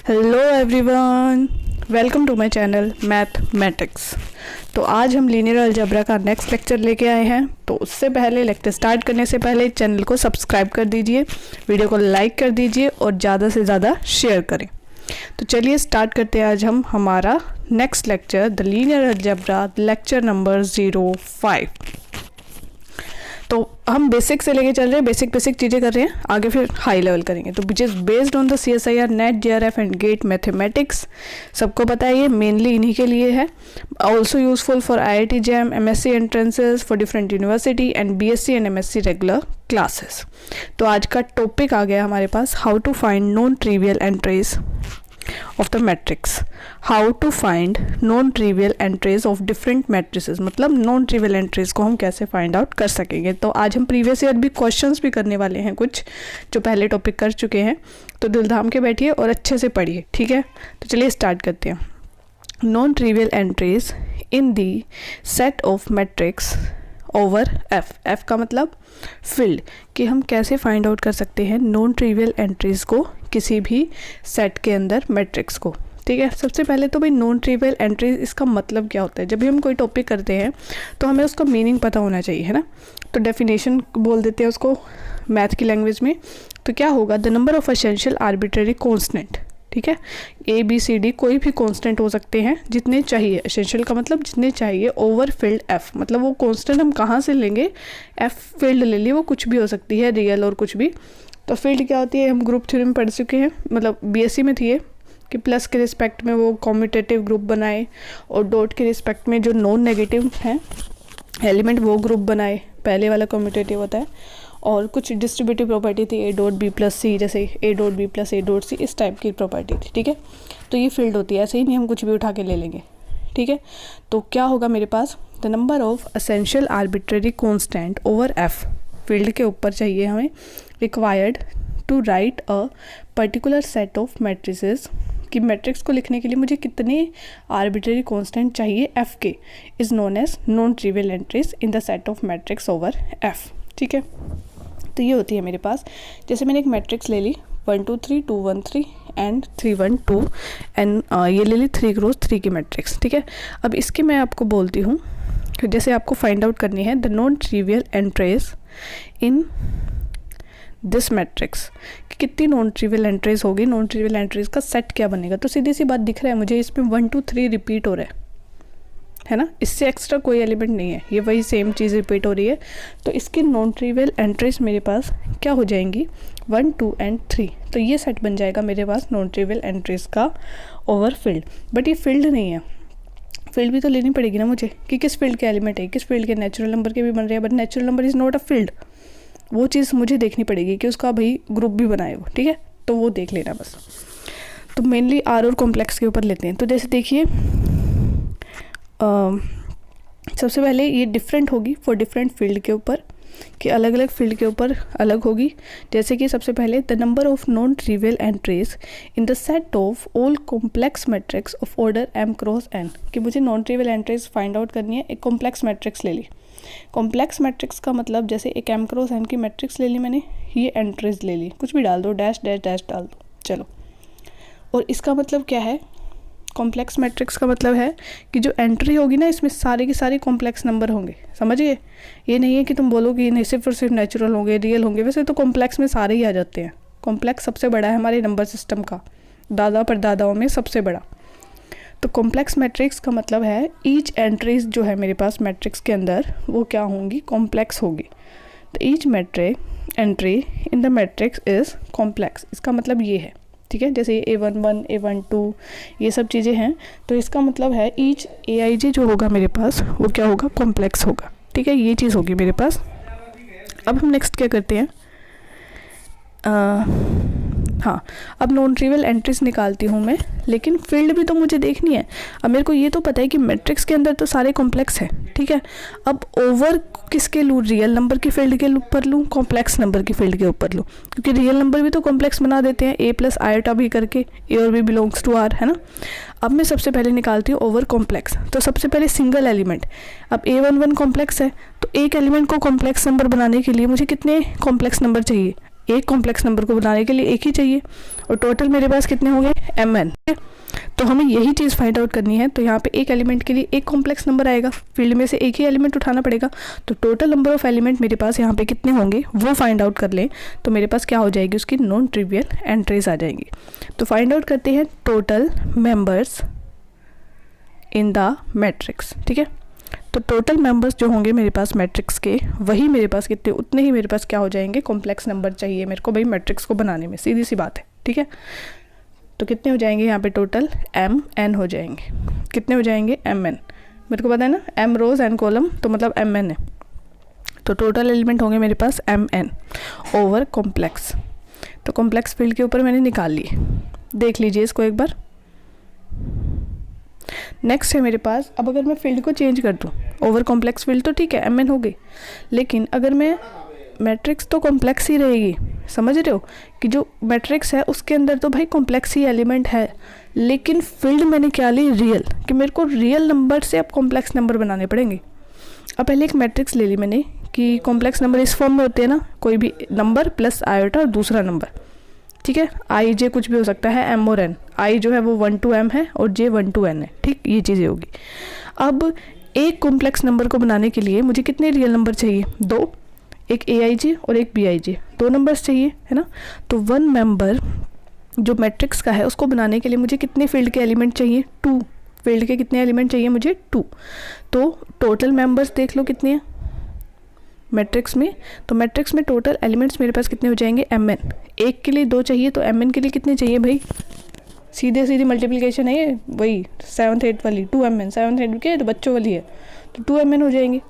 Hello everyone, welcome to my channel mathematics. तो आज हम लीनियर अलजेब्रा का नेक्स्ट लेक्चर लेके आए हैं। तो उससे पहले लेक्चर स्टार्ट करने से पहले चैनल को सब्सक्राइब कर दीजिए, वीडियो को लाइक कर दीजिए और ज़्यादा से ज़्यादा शेयर करें। तो चलिए स्टार्ट करते हैं आज हम हमारा next lecture, the linear algebra lecture number 05। तो हम बेसिक से लेके चल रहे हैं, बेसिक चीज़ें कर रहे हैं, आगे फिर हाई लेवल करेंगे। तो which is based on the CSIR NET JRF and GATE mathematics. सबको पता है ये मेनली इन्हीं के लिए है। Also useful for IIT JAM, MSc entrances for different university and BSc and MSc regular classes. तो आज का टॉपिक आ गया हमारे पास, how to find non trivial entries of the matrix, how to find non-trivial entries of different matrices। मतलब non trivial entries को हम कैसे फाइंड आउट कर सकेंगे। तो आज हम प्रीवियस ईयर भी क्वेश्चंस भी करने वाले हैं, कुछ जो पहले टॉपिक कर चुके हैं। तो दिल थाम के बैठिए और अच्छे से पढ़िए, ठीक है। तो चलिए स्टार्ट करते हैं। Non trivial entries in the set of matrix over F का मतलब फील्ड, कि हम कैसे फाइंड आउट कर सकते हैं नॉन ट्रिवियल एंट्रीज को किसी भी सेट के अंदर मैट्रिक्स को, ठीक है। सबसे पहले तो भाई नॉन ट्रिवियल एंट्रीज इसका मतलब क्या होता है। जब भी हम कोई टॉपिक करते हैं तो हमें उसका मीनिंग पता होना चाहिए, है ना। तो डेफिनेशन बोल देते हैं उसको मैथ की लैंग्वेज में। तो क्या होगा, the number of essential arbitrary constant, ठीक है। ABCD कोई भी कांस्टेंट हो सकते हैं जितने चाहिए, एसेंशियल का मतलब जितने चाहिए, ओवर फील्ड F, मतलब वो कांस्टेंट हम कहाँ से लेंगे, F फील्ड ले लिए, वो कुछ भी हो सकती है, रियल और कुछ भी। तो फील्ड क्या होती है, हम ग्रुप थ्योरी में पढ़ चुके हैं, मतलब BSc में थी ये, कि प्लस के रिस्पेक्ट में वो कॉम्यूटेटिव ग्रुप बनाए और डॉट के रिस्पेक्ट में जो नॉन नेगेटिव हैं एलिमेंट वो ग्रुप बनाए, पहले वाला कॉम्यूटेटिव होता है। और कुछ डिस्ट्रीब्यूटिव प्रॉपर्टी थी A.B+C, जैसे A.B+A.C, इस टाइप की प्रॉपर्टी थी, ठीक है। तो ये फील्ड होती है, ऐसे ही नहीं हम कुछ भी उठा के ले लेंगे, ठीक है। तो क्या होगा मेरे पास, the number of essential arbitrary constant over F, field के ऊपर चाहिए हमें, required to write a particular set of matrices, कि मैट्रिक्स को लिखने के लिए मुझे कितने आर्बिट्रेरी कॉन्स्टेंट चाहिए F के, is known as non trivial entries in the set of matrix over F, ठीक है। तो ये होती है मेरे पास, जैसे मैंने एक मैट्रिक्स ले ली 1 2 3 2 1 3 एंड 3 1 2 एंड ये ले ली 3 क्रॉस 3 की मैट्रिक्स, ठीक है। अब इसके मैं आपको बोलती हूँ, जैसे आपको फाइंड आउट करनी है the non trivial entries in this matrix, कि कितनी नॉन ट्रिवियल एंट्रीज होगी, नॉन ट्रिवियल एंट्रीज का सेट क्या बनेगा। तो सीधी सी बात दिख रहा है मुझे, इसमें 1 2 3 रिपीट हो रहा है ना, इससे एक्स्ट्रा कोई एलिमेंट नहीं है, ये वही सेम चीज़ रिपीट हो रही है। तो इसकी नॉन ट्रिवियल एंट्रीज मेरे पास क्या हो जाएंगी, 1 2 एंड 3। तो ये सेट बन जाएगा मेरे पास नॉन ट्रिवियल एंट्रीज का ओवर फील्ड। बट ये फील्ड नहीं है, फील्ड भी तो लेनी पड़ेगी ना मुझे, कि किस फील्ड के एलिमेंट है, किस फील्ड के, नेचुरल नंबर के भी बन रहे हैं, but natural number is not a field. वो चीज़ मुझे देखनी पड़ेगी कि उसका भाई ग्रुप भी बनाए वो, ठीक है। तो वो देख लेना बस। तो मेनली R और कॉम्प्लेक्स के ऊपर लेते हैं। तो जैसे देखिए सबसे पहले ये डिफरेंट होगी फॉर डिफरेंट फील्ड के ऊपर, कि अलग अलग फील्ड के ऊपर अलग होगी। जैसे कि सबसे पहले the number of non trivial entries in the set of all complex matrix of order M cross N, कि मुझे non trivial entries find out करनी है। एक कॉम्प्लेक्स मैट्रिक्स ले ली, कॉम्प्लेक्स मैट्रिक्स का मतलब जैसे एक M क्रॉस N की मैट्रिक्स ले ली मैंने, ये एंट्रीज ले ली, कुछ भी डाल दो, डैश डैश डैश डाल दो, चलो। और इसका मतलब क्या है, कॉम्प्लेक्स मैट्रिक्स का मतलब है कि जो एंट्री होगी ना, इसमें सारे के सारे कॉम्प्लेक्स नंबर होंगे, समझिए। ये नहीं है कि तुम बोलो कि नहीं सिर्फ और सिर्फ नेचुरल होंगे, रियल होंगे, वैसे तो कॉम्प्लेक्स में सारे ही आ जाते हैं। कॉम्प्लेक्स सबसे बड़ा है हमारे नंबर सिस्टम का, दादा परदादाओं में सबसे बड़ा। तो कॉम्प्लेक्स मैट्रिक्स का मतलब है ईच एंट्रीज जो है मेरे पास मैट्रिक्स के अंदर वो क्या होंगी, कॉम्प्लेक्स होगी। तो each matrix entry in the matrix is complex, इसका मतलब ये है, ठीक है। जैसे A11 A12 ये सब चीज़ें हैं, तो इसका मतलब है ईच AIJ जो होगा मेरे पास वो क्या होगा, कॉम्प्लेक्स होगा, ठीक है। ये चीज़ होगी मेरे पास। अब हम नेक्स्ट क्या करते हैं, हाँ, अब नॉन ट्रिवियल एंट्रीज निकालती हूँ मैं, लेकिन फील्ड भी तो मुझे देखनी है। अब मेरे को ये तो पता है कि मैट्रिक्स के अंदर तो सारे कॉम्प्लेक्स हैं, ठीक है। अब ओवर किसके लूँ, रियल नंबर की फील्ड के ऊपर लूँ, कॉम्प्लेक्स नंबर की फील्ड के ऊपर लूँ, क्योंकि रियल नंबर भी तो कॉम्प्लेक्स बना देते हैं, A+ आयोटा भी करके, A और B बिलोंग्स टू R, है ना। अब मैं सबसे पहले निकालती हूँ ओवर कॉम्प्लेक्स। तो सबसे पहले सिंगल एलिमेंट, अब A11 कॉम्प्लेक्स है, तो एक एलिमेंट को कॉम्प्लेक्स नंबर बनाने के लिए मुझे कितने कॉम्प्लेक्स नंबर चाहिए, एक कॉम्प्लेक्स नंबर को बनाने के लिए एक ही चाहिए, और टोटल मेरे पास कितने होंगे, mn। तो हमें यही चीज़ फाइंड आउट करनी है। तो यहाँ पे एक एलिमेंट के लिए एक कॉम्प्लेक्स नंबर आएगा, फील्ड में से एक ही एलिमेंट उठाना पड़ेगा। तो टोटल नंबर ऑफ एलिमेंट मेरे पास यहाँ पे कितने होंगे वो फाइंड आउट कर लें, तो मेरे पास क्या हो जाएगी, उसकी नॉन ट्रिवियल एंट्रीज आ जाएंगी। तो फाइंड आउट करते हैं total members in the matrix. ठीक है, तो टोटल मेंबर्स जो होंगे मेरे पास मैट्रिक्स के, वही मेरे पास कितने, उतने ही मेरे पास क्या हो जाएंगे, कॉम्प्लेक्स नंबर चाहिए मेरे को भाई मैट्रिक्स को बनाने में, सीधी सी बात है। ठीक है, तो कितने हो जाएंगे यहाँ पे, टोटल mn हो जाएंगे। कितने हो जाएंगे, mn। मेरे को पता है ना, m रोज n कॉलम, तो मतलब mn है। तो टोटल एलिमेंट होंगे मेरे पास mn ओवर कॉम्प्लेक्स। तो कॉम्प्लेक्स फील्ड के ऊपर मैंने निकाल लिए, देख लीजिए इसको एक बार। नेक्स्ट है मेरे पास, अब अगर मैं फील्ड को चेंज कर दूँ, ओवर कॉम्प्लेक्स फील्ड तो ठीक है mn हो गई, लेकिन अगर मैं मैट्रिक्स तो कॉम्प्लेक्स ही रहेगी, समझ रहे हो कि जो मैट्रिक्स है उसके अंदर तो भाई कॉम्प्लेक्स ही एलिमेंट है, लेकिन फील्ड मैंने क्या ली, रियल, कि मेरे को रियल नंबर से अब कॉम्प्लेक्स नंबर बनाने पड़ेंगे। अब पहले एक मैट्रिक्स ले ली मैंने कि कॉम्प्लेक्स नंबर इस फॉर्म में होते हैं ना, कोई भी नंबर प्लस आयोटा और दूसरा नंबर। ठीक है, आई जे कुछ भी हो सकता है, एम और एन। आई जो है वो 1 to m है और जे 1 to n है। ठीक, ये चीज़ें होगी। अब एक कॉम्प्लेक्स नंबर को बनाने के लिए मुझे कितने रियल नंबर चाहिए, 2, एक aij और एक bij, 2 नंबर्स चाहिए, है ना। तो वन मेंबर जो मैट्रिक्स का है उसको बनाने के लिए मुझे कितने फील्ड के एलिमेंट चाहिए, 2। फील्ड के कितने एलिमेंट चाहिए मुझे, 2। तो टोटल मेंबर्स देख लो कितने हैं मैट्रिक्स में। तो मैट्रिक्स में टोटल एलिमेंट्स मेरे पास कितने हो जाएंगे, mn। एक के लिए 2 चाहिए, तो mn के लिए कितने चाहिए भाई, सीधे सीधी मल्टीप्लिकेशन है ये, वही 7th 8th वाली, 2mn। 7th 8th के तो बच्चों वाली है, तो 2mn हो जाएंगे।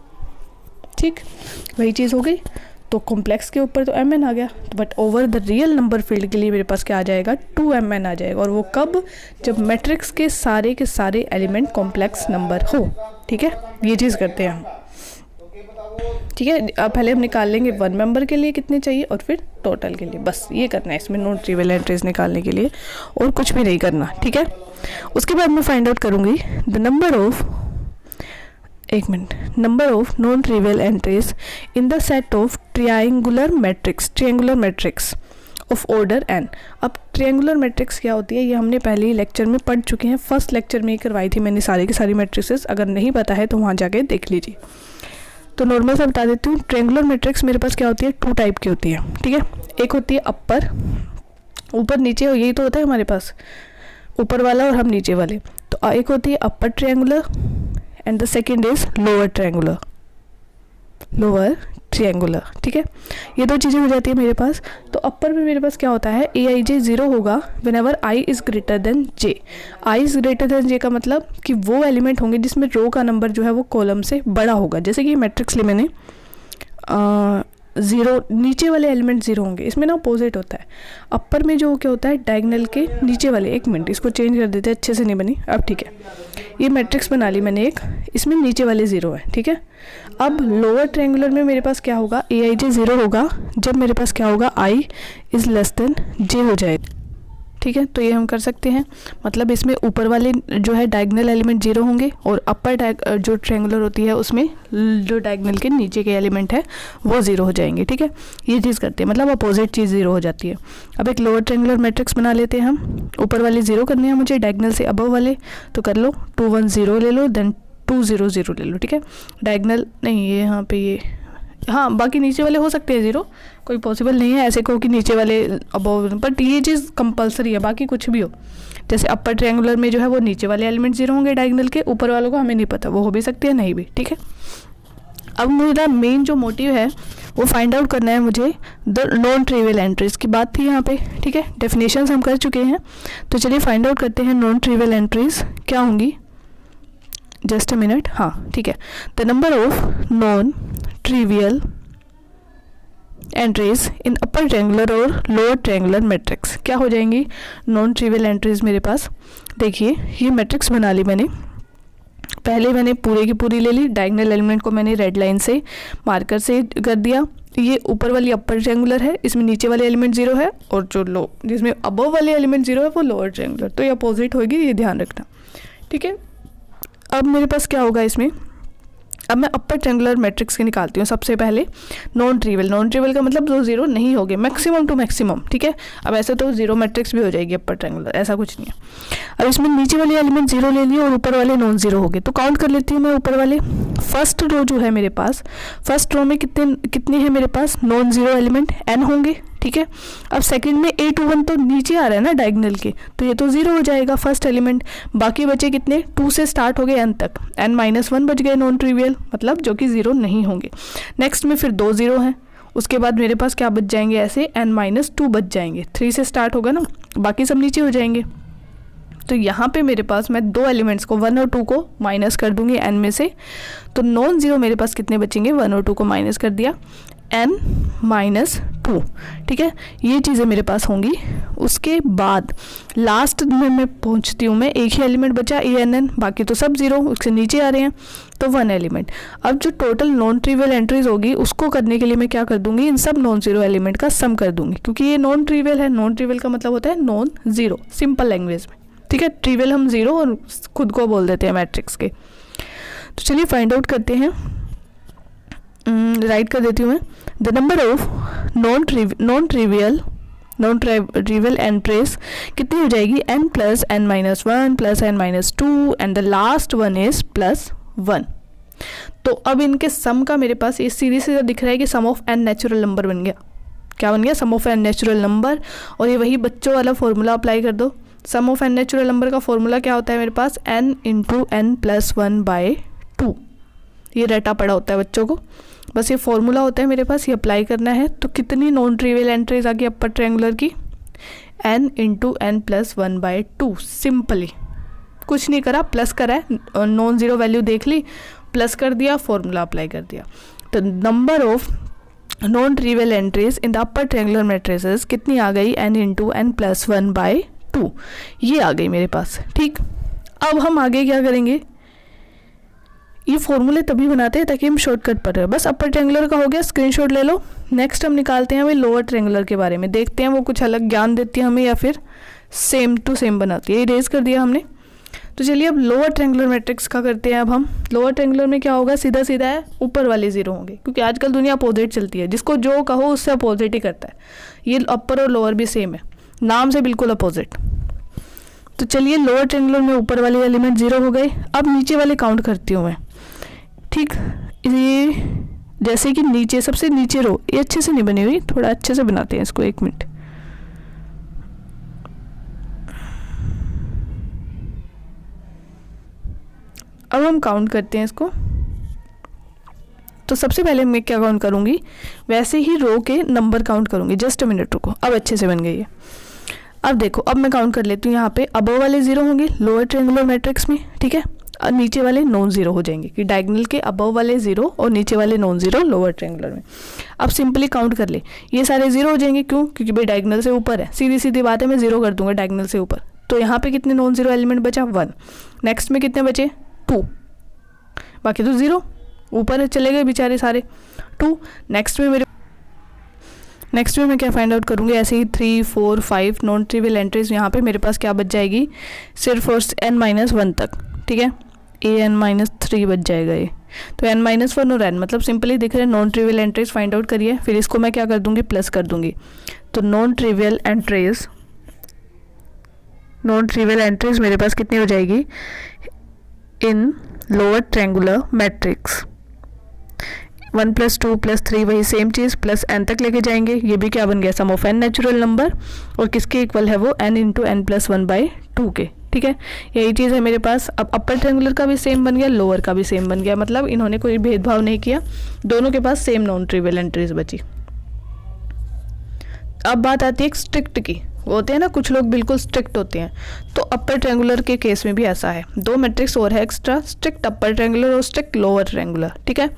ठीक, वही चीज़ हो गई। तो कॉम्प्लेक्स के ऊपर तो mn आ गया, but over the real number field के लिए मेरे पास क्या आ जाएगा, 2mn आ जाएगा। और वो कब, जब मैट्रिक्स के सारे एलिमेंट कॉम्प्लेक्स नंबर हो। ठीक है, ये चीज़ करते हैं हम। ठीक है, अब पहले हम निकाल लेंगे वन मेंबर के लिए कितने चाहिए और फिर टोटल के लिए, बस ये करना है इसमें नॉन ट्रिवियल एंट्रीज निकालने के लिए, और कुछ भी नहीं करना। ठीक है, उसके बाद मैं फाइंड आउट करूँगी द नंबर ऑफ, एक minute, number of non trivial entries in the set of triangular matrix of order n। अब ट्रायंगुलर मैट्रिक्स क्या होती है, ये हमने पहले ही लेक्चर में पढ़ चुके हैं, फर्स्ट लेक्चर में ही करवाई थी मैंने सारी की सारी मैट्रिक्सेस। अगर नहीं पता है तो वहाँ जाके देख लीजिए। तो नॉर्मल से बता देती हूँ, ट्रायंगुलर मैट्रिक्स मेरे पास क्या होती है, 2 टाइप की होती है। ठीक है, एक होती है अपर, ऊपर नीचे, यही तो होता है हमारे पास, ऊपर वाला और हम नीचे वाले। तो एक होती है upper triangular and the second is lower triangular. ठीक है, ये 2 चीज़ें हो जाती है मेरे पास। तो अपर में मेरे पास क्या होता है, aij 0 होगा whenever i is greater than j। i is greater than j का मतलब कि वो एलिमेंट होंगे जिसमें रो का नंबर जो है वो कॉलम से बड़ा होगा। जैसे कि मैट्रिक्स ले मैंने 0, नीचे वाले एलिमेंट 0 होंगे, इसमें ना अपोजिट होता है। अपर में जो क्या होता है, डायगोनल के नीचे वाले, एक मिनट इसको चेंज कर देते हैं, अच्छे से नहीं बनी अब। ठीक है, ये मैट्रिक्स बना ली मैंने एक, इसमें नीचे वाले 0 है। ठीक है, अब लोअर ट्रायंगुलर में मेरे पास क्या होगा, aij 0 होगा जब मेरे पास क्या होगा, i is less than j हो जाएगा। ठीक है, तो ये हम कर सकते हैं, मतलब इसमें ऊपर वाले जो है डायगोनल एलिमेंट 0 होंगे और अपर जो ट्रायंगुलर होती है उसमें जो डायगोनल के नीचे के एलिमेंट है वो 0 हो जाएंगे। ठीक है, ये चीज़ करते हैं, मतलब अपोजिट चीज़ 0 हो जाती है। अब एक लोअर ट्रायंगुलर मैट्रिक्स बना लेते हैं हम, ऊपर वाले 0 करने हैं मुझे, डायगोनल से अबव वाले, तो कर लो 2 1 0 ले लो, देन 2 0 0 ले लो। ठीक है, डायगोनल नहीं, ये यहाँ पे ये, हाँ बाकी नीचे वाले हो सकते हैं 0, कोई पॉसिबल नहीं है ऐसे को कि नीचे वाले अबव, बट ये चीज़ कंपलसरी है, बाकी कुछ भी हो। जैसे अपर ट्रायंगुलर में जो है वो नीचे वाले एलिमेंट 0 होंगे डायगोनल के, ऊपर वालों को हमें नहीं पता, वो हो भी सकते हैं नहीं भी। ठीक है, अब मेरा मेन जो मोटिव है वो फाइंड आउट करना है मुझे द नॉन ट्रिवियल एंट्रीज की बात थी यहाँ पे। ठीक है, डेफिनेशंस हम कर चुके हैं, तो चलिए फाइंड आउट करते हैं नॉन ट्रिवियल एंट्रीज क्या होंगी। जस्ट अ मिनट, हाँ ठीक है, the number of non trivial entries in upper triangular और लोअर ट्रायंगुलर मैट्रिक्स क्या हो जाएंगी, नॉन ट्रिवियल एंट्रीज मेरे पास। देखिए ये मैट्रिक्स बना ली मैंने, पहले मैंने पूरे की पूरी ले ली, डायगोनल एलिमेंट को मैंने रेड लाइन से मार्कर से कर दिया। ये ऊपर वाली अपर ट्रायंगुलर है, इसमें नीचे वाले एलिमेंट 0 है, और जो लो जिसमें अबव वाले एलिमेंट 0 है वो लोअर ट्रायंगुलर, तो ये अपोजिट होगी, ये ध्यान रखना। ठीक है, अब मेरे पास क्या होगा इसमें, अब मैं अपर ट्रायंगुलर मैट्रिक्स के निकालती हूँ सबसे पहले नॉन ट्रिवियल का मतलब जो जीरो नहीं होंगे, मैक्सिमम टू मैक्सिमम, ठीक है। अब ऐसे तो जीरो मैट्रिक्स भी हो जाएगी अपर ट्रायंगुलर, ऐसा कुछ नहीं है। अब इसमें नीचे वाले एलिमेंट जीरो ले लिए और ऊपर वाले नॉन जीरो हो गए, तो काउंट कर लेती हूँ मैं ऊपर वाले। फर्स्ट रो जो है मेरे पास, फर्स्ट रो में कितने हैं मेरे पास नॉन जीरो एलिमेंट n होंगे, ठीक है। अब सेकंड में 8 1 तो नीचे आ रहा है ना डायगोनल के, तो ये तो जीरो हो जाएगा फर्स्ट एलिमेंट। बाकी बचे कितने, 2 से स्टार्ट हो गए n तक, n-1 बच गए नॉन ट्रिवियल, मतलब जो कि जीरो नहीं होंगे। नेक्स्ट में फिर 2 जीरो हैं, उसके बाद मेरे पास क्या बच जाएंगे ऐसे n-2 बच जाएंगे, 3 से स्टार्ट होगा ना, बाकी सब नीचे हो जाएंगे। तो यहाँ पे मेरे पास मैं दो एलिमेंट्स को 1 और 2 को माइनस कर दूंगी n में से, तो नॉन जीरो मेरे पास कितने बचेंगे, 1 और 2 को माइनस कर दिया n-2, ठीक है। ये चीज़ें मेरे पास होंगी। उसके बाद लास्ट में मैं पहुँचती हूँ, मैं एक ही एलिमेंट बचा a-n-n, बाकी तो सब जीरो, उससे नीचे आ रहे हैं, तो 1 एलिमेंट। अब जो टोटल नॉन ट्रिवियल एंट्रीज होगी उसको करने के लिए मैं क्या कर दूंगी, इन सब नॉन जीरो एलिमेंट का सम कर दूंगी, क्योंकि ये नॉन ट्रिवियल है। नॉन ट्रिवियल का मतलब होता है नॉन जीरो, सिंपल लैंग्वेज में, ठीक है। ट्रिवियल हम जीरो और खुद को बोल देते हैं मैट्रिक्स के। तो चलिए फाइंड आउट करते हैं, राइट कर देती हूँ मैं। The number of non trivial entries कितनी हो जाएगी, n plus n-1 plus n-2 and the last one is +1। तो अब इनके सम का मेरे पास ये सीधे सीधा दिख रहा है कि सम ऑफ n नेचुरल नंबर बन गया। क्या बन गया, सम ऑफ n नेचुरल नंबर। और ये वही बच्चों वाला फॉर्मूला अप्लाई कर दो। सम ऑफ n नेचुरल नंबर का फॉर्मूला क्या होता है मेरे पास, n इंटू n+1/2। ये रटा पड़ा होता है बच्चों को, बस ये फॉर्मूला होता है मेरे पास, ये अप्लाई करना है। तो कितनी नॉन ट्रिवियल एंट्रीज आ गई अपर ट्रायंगुलर की, n इंटू n+1/2। सिंपली कुछ नहीं करा, प्लस करा है, नॉन जीरो वैल्यू देख ली, प्लस कर दिया, फॉर्मूला अप्लाई कर दिया। तो number of non trivial entries in the upper triangular matrices कितनी आ गई, n इंटू n+1/2, ये आ गई मेरे पास, ठीक। अब हम आगे क्या करेंगे, ये फॉर्मूले तभी बनाते हैं ताकि हम शॉर्टकट पर रहे। बस अपर ट्रायंगुलर का हो गया, स्क्रीनशॉट ले लो। नेक्स्ट हम निकालते हैं हमें लोअर ट्रायंगुलर के बारे में, देखते हैं वो कुछ अलग ज्ञान देती है हमें या फिर सेम टू सेम बनाती है। इरेज कर दिया हमने। तो चलिए अब लोअर ट्रायंगुलर मैट्रिक्स का करते हैं। अब हम लोअर ट्रायंगुलर में क्या होगा, सीधा सीधा है, ऊपर वाले जीरो होंगे, क्योंकि आजकल दुनिया अपोजिट चलती है, जिसको जो कहो उससे अपोजिट ही करता है। ये अपर और लोअर भी सेम है, नाम से बिल्कुल अपोजिट। तो चलिए लोअर ट्रायंगुलर में ऊपर वाले एलिमेंट जीरो हो गए। अब नीचे वाले काउंट करती हूँ मैं, ठीक। ये जैसे कि नीचे सबसे नीचे रो, ये अच्छे से नहीं बनी हुई, थोड़ा अच्छे से बनाते हैं इसको, 1 मिनट। अब हम काउंट करते हैं इसको। तो सबसे पहले मैं क्या काउंट करूंगी, वैसे ही रो के नंबर काउंट करूंगी। जस्ट अ मिनट रुको, अब अच्छे से बन गई है। अब देखो, अब मैं काउंट कर लेती हूँ। यहाँ पे अबव वाले जीरो होंगे लोअर ट्रायंगुलर मैट्रिक्स में, ठीक है, और नीचे वाले नॉन जीरो हो जाएंगे, कि डायगोनल के अबव वाले जीरो और नीचे वाले नॉन जीरो लोअर ट्रायंगुलर में। अब सिंपली काउंट कर ले, ये सारे जीरो हो जाएंगे, क्यों, क्योंकि भाई डायगोनल से ऊपर है, सीधी सीधी बात है, मैं जीरो कर दूंगा डायगोनल से ऊपर। तो यहाँ पे कितने नॉन जीरो एलिमेंट बचा, 1। नेक्स्ट में कितने बचे, 2, बाकी तो जीरो, ऊपर चले गए बेचारे सारे, 2। नेक्स्ट में मैं क्या फाइंड आउट करूँगी, ऐसे ही 3 4 5 नॉन ट्रिवियल एंट्रीज यहाँ पे मेरे पास क्या बच जाएगी, सिर्फ और n-1 तक, ठीक है, an-3 बच जाएगा ये। तो n-1 और n मतलब सिंपली दिख रहे हैं non trivial entries find out करिए। फिर इसको मैं क्या कर दूंगी, प्लस कर दूंगी। तो नॉन ट्रिवियल एंट्रीज मेरे पास कितनी हो जाएगी इन लोअर ट्रायंगुलर मैट्रिक्स, 1 + 2 + 3 वही सेम चीज़, प्लस n तक लेके जाएंगे। ये भी क्या बन गया, सम ऑफ n नेचुरल नंबर, और किसके इक्वल है वो, n इंटू n+1/2 के, ठीक है। यही चीज़ है मेरे पास। अब अपर ट्रायंगुलर का भी सेम बन गया, लोअर का भी सेम बन गया, मतलब इन्होंने कोई भेदभाव नहीं किया, दोनों के पास सेम नॉन ट्रिवियल एंट्रीज बची। अब बात आती है एक स्ट्रिक्ट की, वो होते हैं ना कुछ लोग बिल्कुल स्ट्रिक्ट होते हैं, तो अपर ट्रायंगुलर के केस में भी ऐसा है। 2 मैट्रिक्स और है एक्स्ट्रा, स्ट्रिक्ट अपर ट्रायंगुलर और स्ट्रिक्ट लोअर ट्रायंगुलर, ठीक है।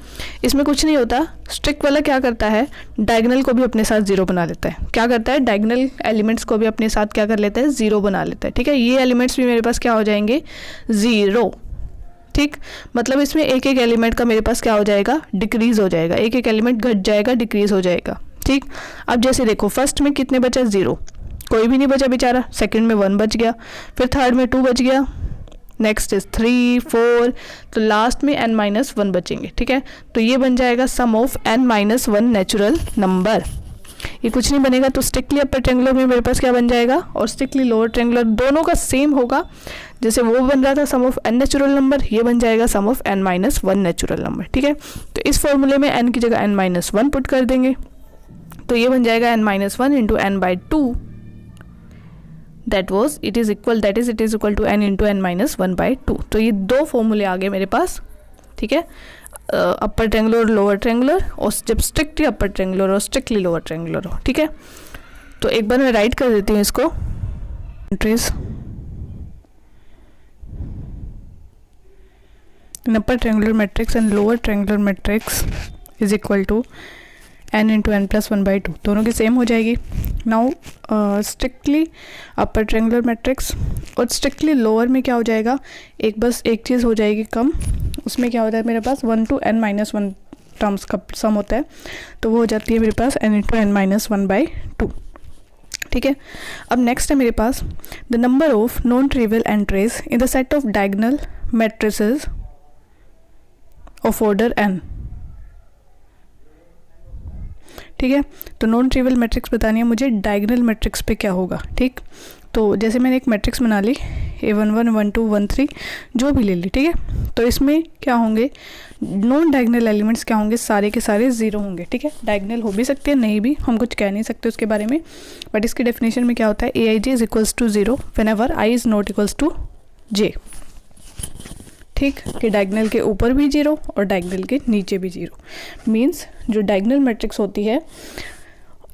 इसमें कुछ नहीं होता, स्ट्रिक्ट वाला क्या करता है, डायगोनल को भी अपने साथ जीरो बना लेता है। क्या करता है, डायगोनल एलिमेंट्स को भी अपने साथ क्या कर लेता है, जीरो बना लेता है, ठीक है। ये एलिमेंट्स भी मेरे पास क्या हो जाएंगे, जीरो, ठीक। मतलब इसमें एक एक एलिमेंट का मेरे पास क्या हो जाएगा, डिक्रीज हो जाएगा, एक एक एलिमेंट घट जाएगा, डिक्रीज हो जाएगा, ठीक। अब जैसे देखो, फर्स्ट में कितने बचा, 0, कोई भी नहीं बचा बेचारा। सेकंड में 1 बच गया, फिर थर्ड में 2 बच गया, नेक्स्ट इज 3, 4, तो लास्ट में n-1 बचेंगे, ठीक है। तो ये बन जाएगा सम ऑफ n-1 नेचुरल नंबर। ये कुछ नहीं बनेगा, तो स्ट्रिक्टली अपर ट्रायंगुलर में मेरे पास क्या बन जाएगा और स्ट्रिक्टली लोअर ट्रायंगुलर दोनों का सेम होगा। जैसे वो बन रहा था सम ऑफ n नेचुरल नंबर, ये बन जाएगा सम ऑफ n-1 नेचुरल नंबर, ठीक है। तो इस फॉर्मूले में n की जगह n-1 पुट कर देंगे, तो ये बन जाएगा n-1 into n/2, that is equal to n into n-1/2। तो ये दो फॉर्मूले आ गए मेरे पास, ठीक है, अपर ट्रायंगुलर और लोअर ट्रायंगुलर, और जब स्ट्रिक्टली अपर ट्रायंगुलर और स्ट्रिक्टली लोअर ट्रायंगुलर हो, ठीक है। तो एक बार मैं राइट कर देती हूँ इसको, entries in upper triangular matrix and lower triangular matrix is equal to n into n+1/2, दोनों की सेम हो जाएगी। Now strictly upper triangular matrix और स्ट्रिक्टली लोअर में क्या हो जाएगा, बस एक चीज़ हो जाएगी कम, उसमें क्या होता है मेरे पास 1 to n-1 टर्म्स का सम होता है, तो वो हो जाती है मेरे पास n इंटू n-1/2, ठीक है। अब नेक्स्ट है मेरे पास the number of non trivial entries in the set of diagonal matrices of order n, ठीक है। तो नॉन ट्रिवियल मैट्रिक्स बतानी है मुझे डायगोनल मैट्रिक्स पे क्या होगा, ठीक। तो जैसे मैंने एक मैट्रिक्स बना ली A11, 12, 13 जो भी ले ली, ठीक है। तो इसमें क्या होंगे नॉन डायगोनल एलिमेंट्स, क्या होंगे, सारे के सारे 0 होंगे, ठीक है। डायगोनल हो भी सकते हैं, नहीं भी, हम कुछ कह नहीं सकते उसके बारे में, बट इसकी डेफिनेशन में क्या होता है, Aij is equals to 0 whenever i is not equals to j, ठीक, कि डायगोनल के ऊपर भी 0 और डायगोनल के नीचे भी 0। मीन्स जो डायगोनल मैट्रिक्स होती है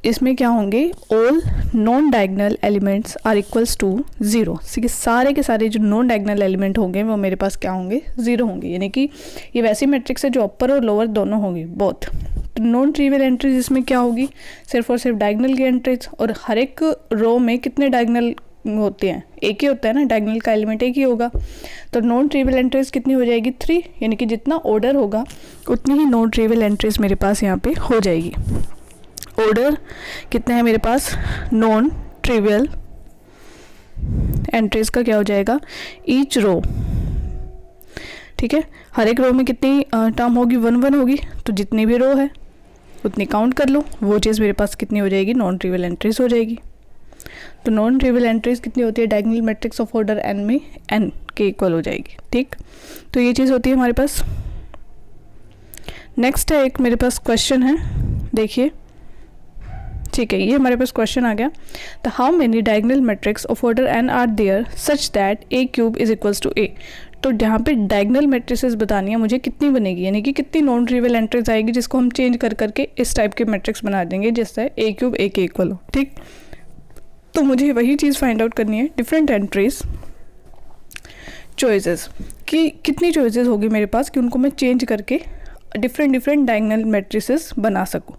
इसमें क्या होंगे, all non diagonal elements are equals to 0, सारे के सारे जो नॉन डायगोनल एलिमेंट होंगे वो मेरे पास क्या होंगे, 0 होंगे। यानी कि ये वैसी मैट्रिक्स है जो अपर और लोअर दोनों होंगी, बोथ। तो नॉन ट्रिवियल एंट्रीज इसमें क्या होगी, सिर्फ और सिर्फ डायगोनल की एंट्रीज, और हर एक रो में कितने डायगोनल होते हैं, एक ही होता है ना, डायगोनल का एलिमेंट एक ही होगा। तो नॉन ट्रिवियल एंट्रीज कितनी हो जाएगी, 3, यानी कि जितना ऑर्डर होगा उतनी ही नॉन ट्रिवियल एंट्रीज मेरे पास यहाँ पे हो जाएगी। ऑर्डर कितने हैं मेरे पास, नॉन ट्रिवियल एंट्रीज का क्या हो जाएगा, ईच रो, ठीक है। हर एक रो में कितनी टर्म होगी, 1 होगी, तो जितनी भी रो है उतनी काउंट कर लो, वो चीज़ मेरे पास कितनी हो जाएगी, नॉन ट्रिवियल एंट्रीज हो जाएगी। तो नॉन ट्रिवियल एंट्रीज कितनी होती है, diagonal matrix of order n में n के इक्वल हो जाएगी, ठीक। तो ये चीज़ होती है हमारे पास। नेक्स्ट है एक मेरे पास क्वेश्चन है, देखिए, ठीक है, ये हमारे पास क्वेश्चन आ गया। The how many diagonal matrix of order n are there such that a³ is equals to a। तो यहाँ पे डायगोनल मैट्रिसेस बतानी है मुझे, कितनी बनेगी, यानी कि कितनी नॉन ट्रिवियल एंट्रीज आएगी जिसको हम चेंज कर करके इस टाइप के मैट्रिक्स बना देंगे जिससे a³ a के इक्वल हो, ठीक। तो मुझे वही चीज़ फाइंड आउट करनी है, डिफरेंट एंट्रीज चॉइसेस कि कितनी चॉइसेस होगी मेरे पास कि उनको मैं चेंज करके डिफरेंट डायगोनल मैट्रिसेस बना सकूं,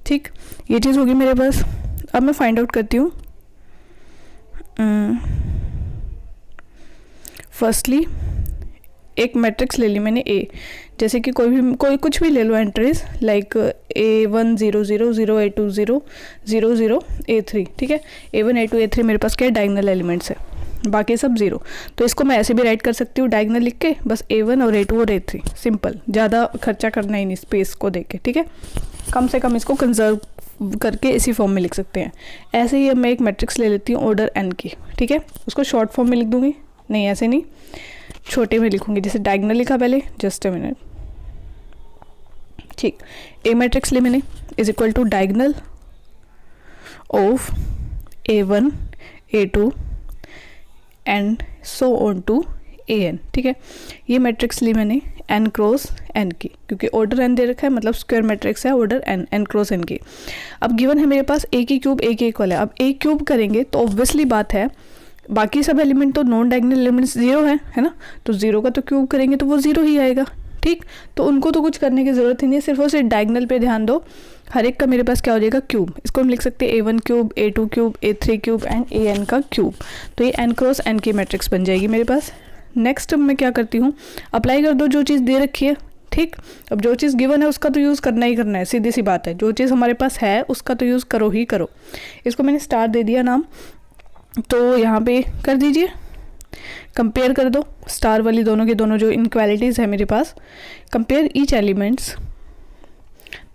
ठीक। ये चीज़ होगी मेरे पास। अब मैं फाइंड आउट करती हूँ। फर्स्टली एक मैट्रिक्स ले ली मैंने A, जैसे कि कोई कुछ भी ले लो entries, like A1 0 0 0 A2 0 0 0 A3, ठीक है। A1 A2 A3 मेरे पास क्या डायगोनल एलिमेंट्स है, बाकी सब 0। तो इसको मैं ऐसे भी राइट कर सकती हूँ डायगोनल लिख के, बस A1 और A2 और A3, सिंपल, ज़्यादा खर्चा करना ही नहीं स्पेस को देख के, ठीक है। कम से कम इसको कंजर्व करके इसी फॉर्म में लिख सकते हैं। ऐसे ही अब मैं एक मैट्रिक्स ले लेती हूँ ऑर्डर n की, ठीक है। उसको शॉर्ट फॉर्म में लिख दूँगी, नहीं ऐसे नहीं, छोटे में लिखूंगी, जैसे डायगोनल लिखा पहले, जस्ट अ मिनट, ठीक। ए मैट्रिक्स ले मैंने is equal to diagonal of A1 A2 and so on to AN, ठीक है। ये मैट्रिक्स ली मैंने n क्रॉस n की, क्योंकि ऑर्डर n दे रखा है, मतलब स्क्वायर मैट्रिक्स है ऑर्डर n क्रॉस n की। अब गिवन है मेरे पास a³ a के इक्वल है। अब a³ करेंगे तो ऑब्वियसली बात है बाकी सब एलिमेंट तो नॉन डायगोनल एलिमेंट्स 0 है ना, तो 0 का तो क्यूब करेंगे तो वो 0 ही आएगा, ठीक। तो उनको तो कुछ करने की ज़रूरत ही नहीं है, सिर्फ और सिर्फ डायगोनल पे ध्यान दो। हर एक का मेरे पास क्या हो जाएगा, क्यूब। इसको हम लिख सकते हैं A1³ A2³ A3³ and AN का क्यूब। तो ये n क्रॉस n की मैट्रिक्स बन जाएगी मेरे पास। नेक्स्ट मैं क्या करती हूँ, अप्लाई कर दो जो चीज़ दे रखी है, ठीक। अब जो चीज़ गिवन है उसका तो यूज़ करना ही करना है, सीधी सी बात है, जो चीज़ हमारे पास है उसका तो यूज़ करो ही करो। इसको मैंने स्टार दे दिया नाम, तो यहाँ पे कर दीजिए। कंपेयर कर दो स्टार वाली दोनों की दोनों जो इनक्वालिटीज़ है मेरे पास, compare each elements,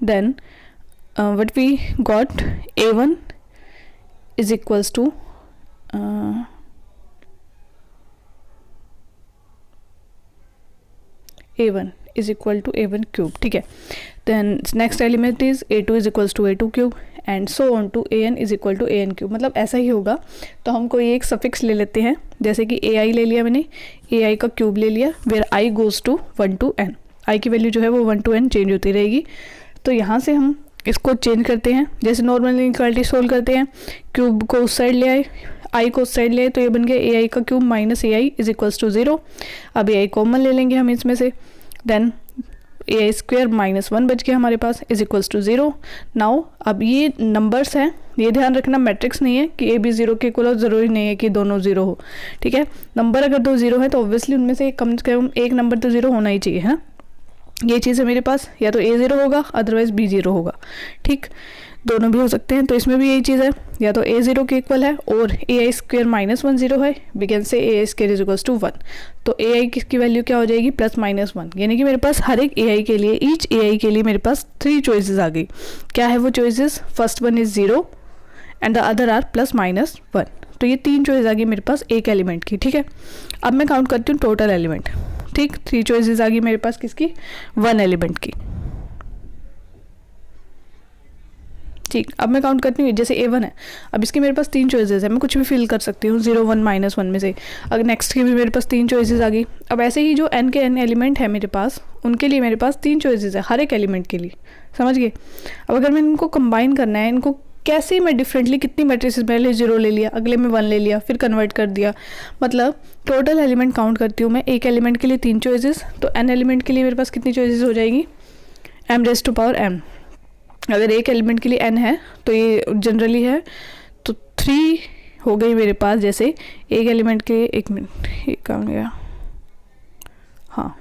then what we got A1 is equals to A1 is equal to A1 cube, ठीक है। then next element is A2 is equals to A2 cube and so on to AN is equal to AN cube, मतलब ऐसा ही होगा। तो हम कोई एक suffix ले लेते हैं, जैसे कि AI ले लिया मैंने, AI का क्यूब ले लिया, where I goes to 1 to n, I की वैल्यू जो है वो 1 to n चेंज होती रहेगी। तो यहाँ से हम इसको चेंज करते हैं, जैसे नॉर्मल इनक्वालिटी सोल्व करते हैं, क्यूब को उस साइड ले आए, आई को उस साइड ले आए, तो ये बन गया AI का cube minus AI is equals to 0। अब AI कॉमन ले लेंगे हम इसमें से, देन AI स्क्वेयर माइनस 1 बच गया हमारे पास इज इक्वल्स टू 0। नाउ अब ये नंबर्स हैं, ये ध्यान रखना मैट्रिक्स नहीं है कि A भी 0 के इक्वल हो, ज़रूरी नहीं है कि दोनों 0 हो, ठीक है। नंबर अगर दो 0 है तो ऑब्वियसली उनमें से कम से कम एक नंबर तो 0 होना ही चाहिए, है। ये चीज़ है मेरे पास, या तो A 0 होगा अदरवाइज B 0 होगा, ठीक, दोनों भी हो सकते हैं। तो इसमें भी यही चीज़ है, या तो A 0 के इक्वल है और AI स्क्वेयर माइनस 1 0 है, we can say AI square is equals to 1। तो AI की वैल्यू क्या हो जाएगी, प्लस माइनस 1, यानी कि मेरे पास हर एक AI के लिए, ईच AI के लिए मेरे पास 3 चॉइसेस आ गई। क्या है वो choices, first one is 0 and the other are plus minus 1। तो ये 3 चॉइस आ गई मेरे पास एक एलिमेंट की, ठीक है। अब मैं काउंट करती हूँ टोटल एलिमेंट, ठीक, 3 चॉइसेस आ गई मेरे पास किसकी, 1 एलिमेंट की, ठीक। अब मैं काउंट करती हूँ, जैसे A1 है, अब इसके मेरे पास 3 चॉइसेस है, मैं कुछ भी फिल कर सकती हूँ 0 1 माइनस 1 में से। अगर नेक्स्ट की भी मेरे पास 3 चॉइसेस आ गई। अब ऐसे ही जो n के n एलिमेंट है मेरे पास, उनके लिए मेरे पास 3 चॉइसेस है हर एक एलिमेंट के लिए, समझ गए। अब अगर मैं इनको कंबाइन करना है, इनको कैसे मैं डिफरेंटली, कितनी मैट्रिसेस, पहले 0 ले लिया, अगले में 1 ले लिया, फिर कन्वर्ट कर दिया, मतलब टोटल एलिमेंट काउंट करती हूँ मैं, एक एलिमेंट के लिए 3 चॉइसेस, तो n एलिमेंट के लिए मेरे पास कितनी चॉइसेस हो जाएगी, m raise to power m। अगर एक एलिमेंट के लिए n है तो ये जनरली है, तो 3 हो गई मेरे पास। जैसे एक एलिमेंट के, एक मिनट, ये काम गया, हाँ,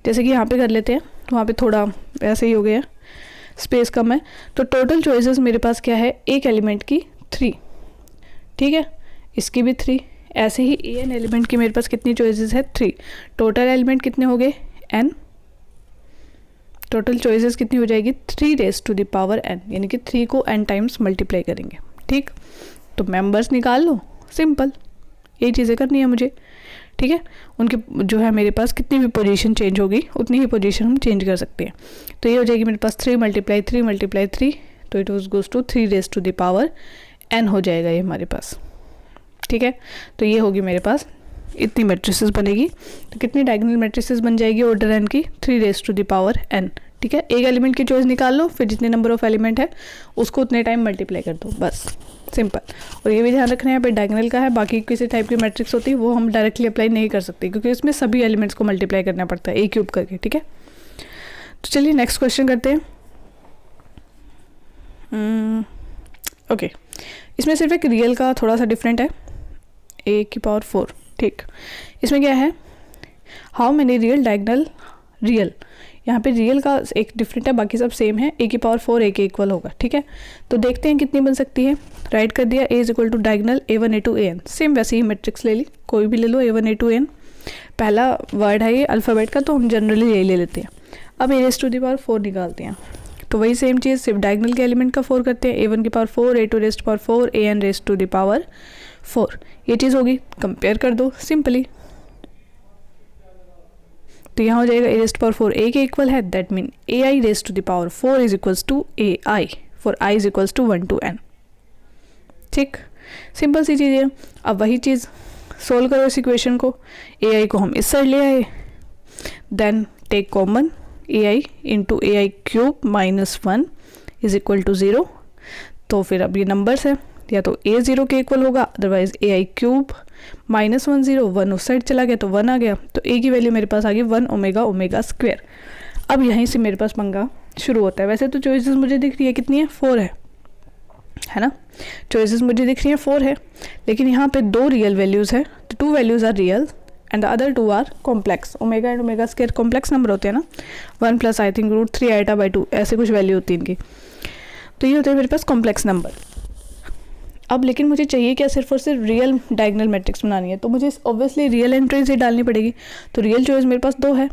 जैसे कि यहाँ पे कर लेते हैं, तो वहाँ पे थोड़ा ऐसे ही हो गया, स्पेस कम है। तो टोटल चॉइसेस मेरे पास क्या है, एक एलिमेंट की 3, ठीक है, इसकी भी 3, ऐसे ही AN एलिमेंट की मेरे पास कितनी चॉइसेस है, 3। टोटल एलिमेंट कितने हो गए, n, टोटल चॉइसेस कितनी हो जाएगी, 3 raise to the power n, यानी कि 3 को n टाइम्स मल्टीप्लाई करेंगे, ठीक। तो मेंबर्स निकाल लो, सिंपल, ये चीज़ें करनी है मुझे, ठीक है। उनके जो है मेरे पास कितनी भी पोजीशन चेंज होगी उतनी ही पोजीशन हम चेंज कर सकते हैं। तो ये हो जाएगी मेरे पास 3 मल्टीप्लाई 3 मल्टीप्लाई 3, तो it goes to 3 raise to the power n हो जाएगा ये हमारे पास, ठीक है। तो ये होगी मेरे पास, इतनी मैट्रिसेस बनेगी। तो कितनी डायगोनल मैट्रिसेस बन जाएगी ऑर्डर n की, 3 raise to the power n, ठीक है। एक एलिमेंट की चॉइस निकाल लो, फिर जितने नंबर ऑफ एलिमेंट है उसको उतने टाइम मल्टीप्लाई कर दो, बस सिंपल। और ये भी ध्यान रखना है, यहाँ पे डायगोनल का है, बाकी किसी टाइप की मैट्रिक्स होती है वो हम डायरेक्टली अप्लाई नहीं कर सकते, क्योंकि इसमें सभी एलिमेंट्स को मल्टीप्लाई करना पड़ता है A क्यूब करके, ठीक है। तो चलिए नेक्स्ट क्वेश्चन करते हैं। ओके, इसमें सिर्फ एक रियल का थोड़ा सा डिफरेंट है, A की पावर 4, ठीक। इसमें क्या है, how many real diagonal real, यहाँ पे रियल का एक डिफरेंट है, बाकी सब सेम है, A की पावर 4 A के इक्वल होगा, ठीक है। तो देखते हैं कितनी बन सकती है। राइट कर दिया, A is equal to diagonal A1 A2 AN, same वैसे ही मैट्रिक्स ले ली, कोई भी ले लो, A1 A2 AN, पहला वर्ड है ये अल्फ़ाबेट का, तो हम जनरली यही ले लेते हैं। अब A raise to the power 4 निकालते हैं, तो वही सेम चीज़, सिर्फ डायगोनल के एलिमेंट का 4 करते हैं, A1 की power 4 A2 raise to power 4 AN raise to the power 4, ये चीज़ होगी। कंपेयर कर दो सिंपली, तो यहाँ हो जाएगा A raise to power 4 A के इक्वल है, that mean AI raise to the power 4 is equals to AI for I is equals to 1 to n, ठीक, सिंपल सी चीज़ है। अब वही चीज़ सोल्व करो इस इक्वेशन को, AI को हम इस साइड ले आए, then take common AI into AI cube minus 1 is equal to 0। तो फिर अब ये नंबर्स है, या तो A 0 के इक्वल होगा, अदरवाइज AI क्यूब माइनस 1 0, 1 उस साइड चला गया तो 1 आ गया, तो A की वैल्यू मेरे पास आ गई 1 ओमेगा ओमेगा स्क्वेयर। अब यहीं से मेरे पास पंगा शुरू होता है। वैसे तो चॉइसेस मुझे दिख रही है कितनी है, 4 है ना, चॉइसेस मुझे दिख रही है 4 है, लेकिन यहाँ पे 2 रियल वैल्यूज़ है, तो 2 values are real and the other 2 are complex. Omega and omega square complex number होते हैं ना, 1 प्लस आई थिंक √3 i/2 ऐसे कुछ वैल्यू होती है इनकी, तो ये होते हैं मेरे पास कॉम्प्लेक्स नंबर। अब लेकिन मुझे चाहिए क्या, सिर्फ और सिर्फ रियल डायगोनल मैट्रिक्स बनानी है, तो मुझे ऑब्वियसली रियल एंट्रीज ही डालनी पड़ेगी। तो रियल चॉइस मेरे पास 2 है,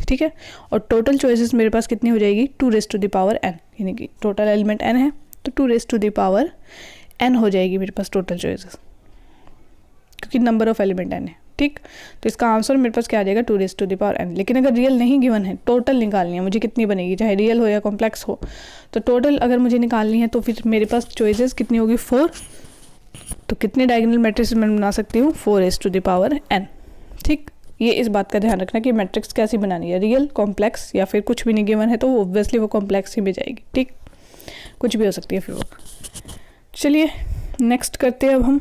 ठीक है, और टोटल चॉइसेस मेरे पास कितनी हो जाएगी, 2n, यानी कि टोटल एलिमेंट n है तो 2n हो जाएगी मेरे पास टोटल चॉइसेस, क्योंकि नंबर ऑफ एलिमेंट n है, ठीक। तो इसका आंसर मेरे पास क्या आ जाएगा, 2n। लेकिन अगर रियल नहीं गिवन है, टोटल निकालनी है मुझे, कितनी बनेगी, चाहे रियल हो या कॉम्प्लेक्स हो, तो टोटल अगर मुझे निकालनी है तो फिर मेरे पास चॉइसेस कितनी होगी, 4। तो कितने डायगोनल मैट्रिक्स मैं बना सकती हूँ, 4n, ठीक। ये इस बात का ध्यान रखना कि मैट्रिक्स कैसी बनानी है, रियल, कॉम्प्लेक्स, या फिर कुछ भी नहीं गिवन है तो ऑब्वियसली वो कॉम्प्लेक्स ही में जाएगी, ठीक, कुछ भी हो सकती है फिर वो। चलिए नेक्स्ट करते हैं अब हम।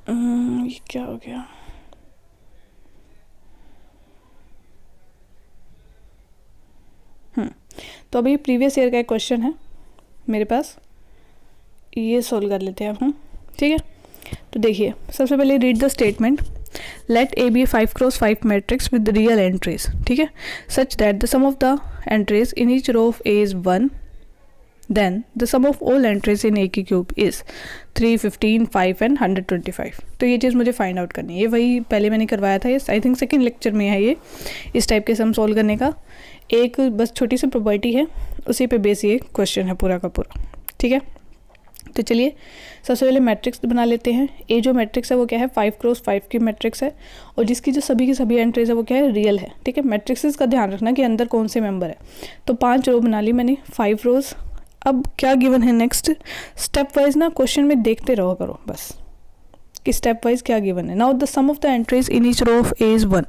ये क्या हो गया, तो अभी प्रीवियस ईयर का एक क्वेश्चन है मेरे पास, ये सोल्व कर लेते हैं हम, ठीक है। तो देखिए सबसे पहले read the statement, let A be 5x5 matrix with real entries, ठीक है, such that the sum of the entries in each row of A is 1, then the sum of all entries in A की cube is 3, 15, 5 and 125। तो ये चीज़ मुझे find out करनी है, ये वही पहले मैंने करवाया था, ये आई थिंक सेकेंड लेक्चर में है ये, इस टाइप के सम सोल्व करने का एक बस छोटी सी प्रॉपर्टी है, उसी पे बेस ये क्वेश्चन है पूरा का पूरा, ठीक है। तो चलिए सबसे पहले मैट्रिक्स बना लेते हैं। ए जो मैट्रिक्स है वो क्या है, 5x5 की मैट्रिक्स है, और जिसकी जो सभी की सभी एंट्रीज है वो क्या है, रियल है, ठीक है। मैट्रिक्स का ध्यान रखना कि अंदर कौन से मेंबर है। तो 5 रो बना ली मैंने, 5 रोज। अब क्या गिवन है नेक्स्ट, स्टेप वाइज ना क्वेश्चन में देखते रहो करो बस कि स्टेप वाइज क्या गिवन है। Now the sum of the entries in each row of A is 1,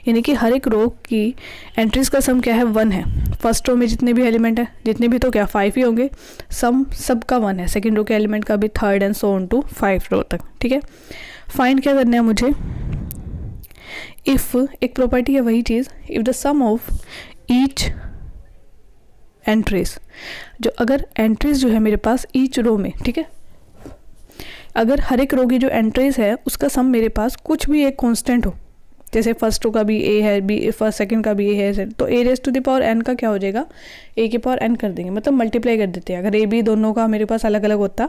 यानी कि हर एक रो की एंट्रीज का सम क्या है, 1 है। फर्स्ट रो में जितने भी एलिमेंट है, जितने भी तो क्या 5 ही होंगे, सम सबका 1 है, सेकंड रो के एलिमेंट का भी, third and so on to 5 row तक, ठीक है। फाइंड क्या करना है मुझे, इफ़ एक प्रॉपर्टी है वही चीज़, if the sum of each entries, जो अगर एंट्रीज जो है मेरे पास ईच रो में, ठीक है, अगर हर एक रो की जो एंट्रीज है उसका सम मेरे पास कुछ भी एक कांस्टेंट हो, जैसे फर्स्ट रो का भी ए है, बी फर्स्ट सेकंड का भी ए है, तो A raise to the power N का क्या हो जाएगा, ए की पावर एन कर देंगे, मतलब मल्टीप्लाई कर देते हैं। अगर ए बी दोनों का मेरे पास अलग अलग होता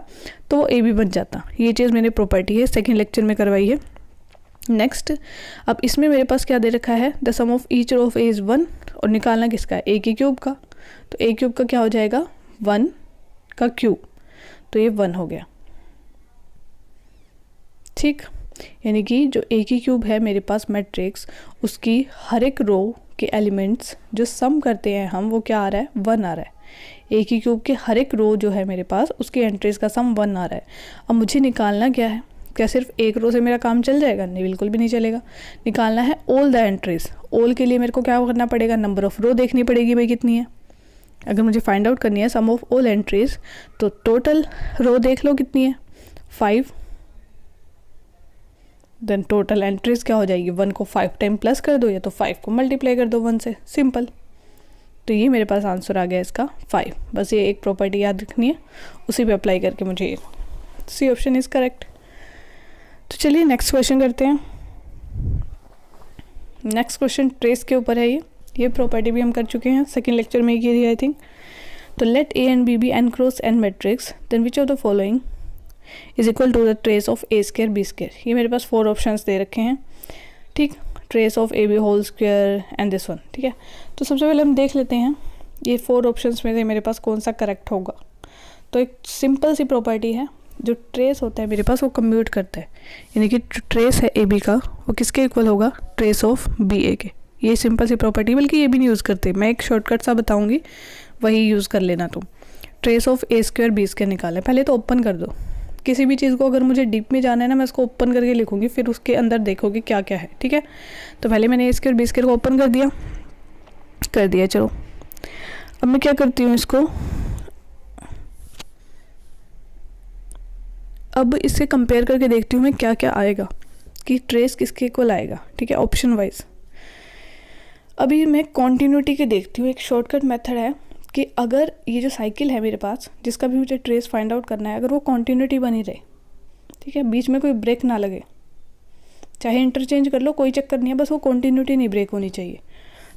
तो वो ए बी बन जाता। ये चीज़ मैंने प्रॉपर्टी है सेकेंड लेक्चर में करवाई है। नेक्स्ट, अब इसमें मेरे पास क्या दे रखा है, the sum of each row of A is 1, और निकालना किसका है, ए की क्यूब का। तो ए क्यूब का क्या हो जाएगा, 1 का क्यूब, तो ये 1 हो गया, ठीक। यानी कि जो ए की क्यूब है मेरे पास मैट्रिक्स, उसकी हर एक रो के एलिमेंट्स जो सम करते हैं हम, वो क्या आ रहा है, 1 आ रहा है। ए की क्यूब के हर एक रो जो है मेरे पास, उसकी एंट्रीज का सम 1 आ रहा है। अब मुझे निकालना क्या है, क्या सिर्फ एक रो से मेरा काम चल जाएगा, नहीं, बिल्कुल भी नहीं चलेगा। निकालना है ऑल द एंट्रीज। ऑल के लिए मेरे को क्या करना पड़ेगा, नंबर ऑफ रो देखनी पड़ेगी भाई कितनी है। अगर मुझे फाइंड आउट करनी है सम ऑफ ऑल एंट्रीज, तो टोटल रो देख लो कितनी है, 5, देन टोटल एंट्रीज क्या हो जाएगी, 1 को 5 टाइम प्लस कर दो, या तो 5 को मल्टीप्लाई कर दो 1 से, सिंपल। तो ये मेरे पास आंसर आ गया इसका 5। बस ये एक प्रॉपर्टी याद रखनी है, उसी पे अप्लाई करके मुझे सी ऑप्शन इज़ करेक्ट। तो चलिए नेक्स्ट क्वेश्चन करते हैं। नेक्स्ट क्वेश्चन ट्रेस के ऊपर है। ये प्रॉपर्टी भी हम कर चुके हैं, सेकेंड लेक्चर में ही की थी आई थिंक। तो let A and B be n cross n matrix, then which of the following is equal to the trace of A square B square. ये मेरे पास 4 ऑप्शंस दे रखे हैं, ठीक, trace of A B whole square and this one, ठीक है। तो सबसे पहले हम देख लेते हैं ये 4 ऑप्शंस में से मेरे पास कौन सा करेक्ट होगा। तो एक सिंपल सी प्रॉपर्टी है, जो ट्रेस होता है मेरे पास वो कम्प्यूट करता है, यानी कि ट्रेस है ए बी का, वो किसके इक्वल होगा, ट्रेस ऑफ बी ए के। ये सिंपल सी प्रॉपर्टी, बल्कि ये भी नहीं यूज़ करते, मैं एक शॉर्टकट सा बताऊंगी, वही यूज़ कर लेना तुम। Trace of A square B square निकालें, पहले तो ओपन कर दो किसी भी चीज़ को। अगर मुझे डीप में जाना है ना, मैं इसको ओपन करके लिखूंगी, फिर उसके अंदर देखोगे क्या क्या है, ठीक है। तो पहले मैंने ए स्क्वायर बी स्क्वायर को ओपन कर दिया। चलो अब मैं क्या करती हूँ, इसको अब इससे कंपेयर करके देखती हूँ मैं क्या क्या आएगा, कि ट्रेस किसके इक्वल आएगा, ठीक है, ऑप्शन वाइज। अभी मैं कॉन्टिन्यूटी के देखती हूँ। एक शॉर्टकट मेथड है कि अगर ये जो साइकिल है मेरे पास, जिसका भी मुझे ट्रेस फाइंड आउट करना है, अगर वो कॉन्टिन्यूटी बनी रहे, ठीक है, बीच में कोई ब्रेक ना लगे, चाहे इंटरचेंज कर लो कोई चक्कर नहीं है, बस वो कॉन्टिन्यूटी नहीं ब्रेक होनी चाहिए।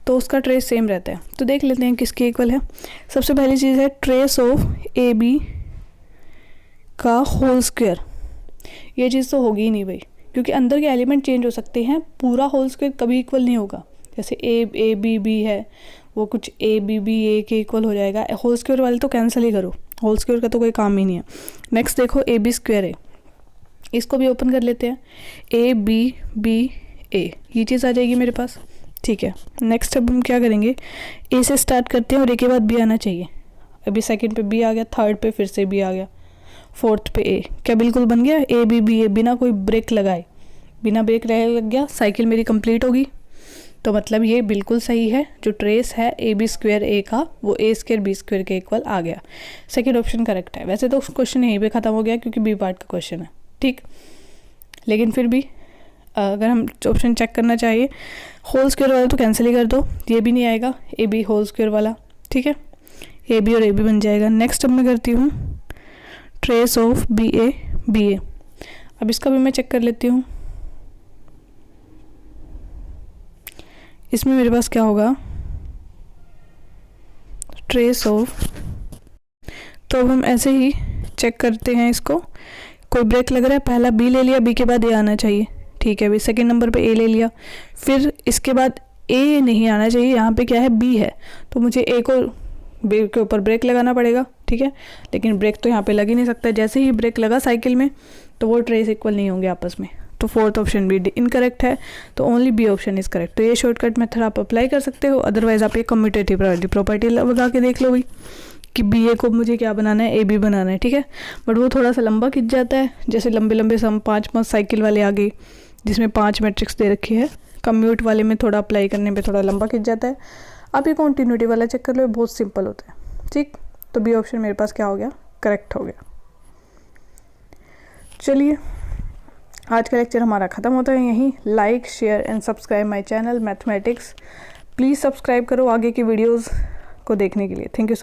तो उसका ट्रेस सेम रहता है। तो देख लेते हैं किसके इक्वल है। सबसे पहली चीज़ है ट्रेस ऑफ ए बी का होल स्क्वायर। ये चीज़ तो होगी ही नहीं भाई, क्योंकि अंदर के एलिमेंट चेंज हो सकते हैं, पूरा होल स्क्वायर कभी इक्वल नहीं होगा। जैसे ए बी बी है, वो कुछ ए बी बी ए के इक्वल हो जाएगा। होल स्क्वायर वाले तो कैंसिल ही करो, होल स्क्वायर का तो कोई काम ही नहीं है। नेक्स्ट देखो ए बी स्क्वायर है, इसको भी ओपन कर लेते हैं। ए बी बी ए, ये चीज़ आ जाएगी मेरे पास, ठीक है। नेक्स्ट अब हम क्या करेंगे, ए से स्टार्ट करते हैं और ए के बाद बी आना चाहिए। अभी सेकंड पे बी आ गया, थर्ड पे फिर से बी आ गया, फोर्थ पे ए। क्या बिल्कुल बन गया ए बी बी ए, बिना कोई ब्रेक लगाए, बिना ब्रेक लग गया, साइकिल मेरी कंप्लीट होगी। तो मतलब ये बिल्कुल सही है, जो ट्रेस है ए बी स्क्वायर ए का वो ए स्क्वायर बी स्क्वायर के इक्वल आ गया। सेकंड ऑप्शन करेक्ट है। वैसे तो क्वेश्चन यहीं पे ख़त्म हो गया क्योंकि बी पार्ट का क्वेश्चन है, ठीक। लेकिन फिर भी अगर हम ऑप्शन चेक करना चाहिए, होल स्क्वायर वाला तो कैंसिल ही कर दो, ये भी नहीं आएगा ए बी होल स्क्वायर वाला, ठीक है। ए बी और ए बी बन जाएगा। नेक्स्ट अब मैं करती हूँ ट्रेस ऑफ बी ए। अब इसका भी मैं चेक कर लेती हूँ। इसमें मेरे पास क्या होगा, ट्रेस ऑफ, तो अब हम ऐसे ही चेक करते हैं इसको। कोई ब्रेक लग रहा है, पहला बी ले लिया, बी के बाद ए आना चाहिए, ठीक है। अभी सेकंड नंबर पे ए ले लिया, फिर इसके बाद ए नहीं आना चाहिए, यहाँ पे क्या है बी है, तो मुझे ए को बी के ऊपर ब्रेक लगाना पड़ेगा, ठीक है। लेकिन ब्रेक तो यहाँ पे लग ही नहीं सकता, जैसे ही ब्रेक लगा साइकिल में तो वो ट्रेस इक्वल नहीं होंगे आपस में। तो फोर्थ ऑप्शन भी इनकरेक्ट है, तो only B option is correct. तो ये शॉर्टकट मेथड आप अप्लाई कर सकते हो, अदरवाइज आप ये कम्यूटेटिव प्रॉपर्टी लगा के देख लो भाई कि बी ए को मुझे क्या बनाना है, ए बी बनाना है, ठीक है। बट वो थोड़ा सा लंबा खिंच जाता है, जैसे लंबे लंबे सम 5 साइकिल वाले आ गए जिसमें 5 मैट्रिक्स दे रखी है। कम्यूट वाले में थोड़ा अप्लाई करने में थोड़ा लंबा खिंच जाता है। आप ये कॉन्टीन्यूटी वाला चेक कर लो, बहुत सिंपल होता है, ठीक। तो बी ऑप्शन मेरे पास क्या हो गया, करेक्ट हो गया। चलिए आज का लेक्चर हमारा ख़त्म होता है यहीं। Like share and subscribe my channel mathematics. Please subscribe करो आगे की वीडियोस को देखने के लिए। Thank you so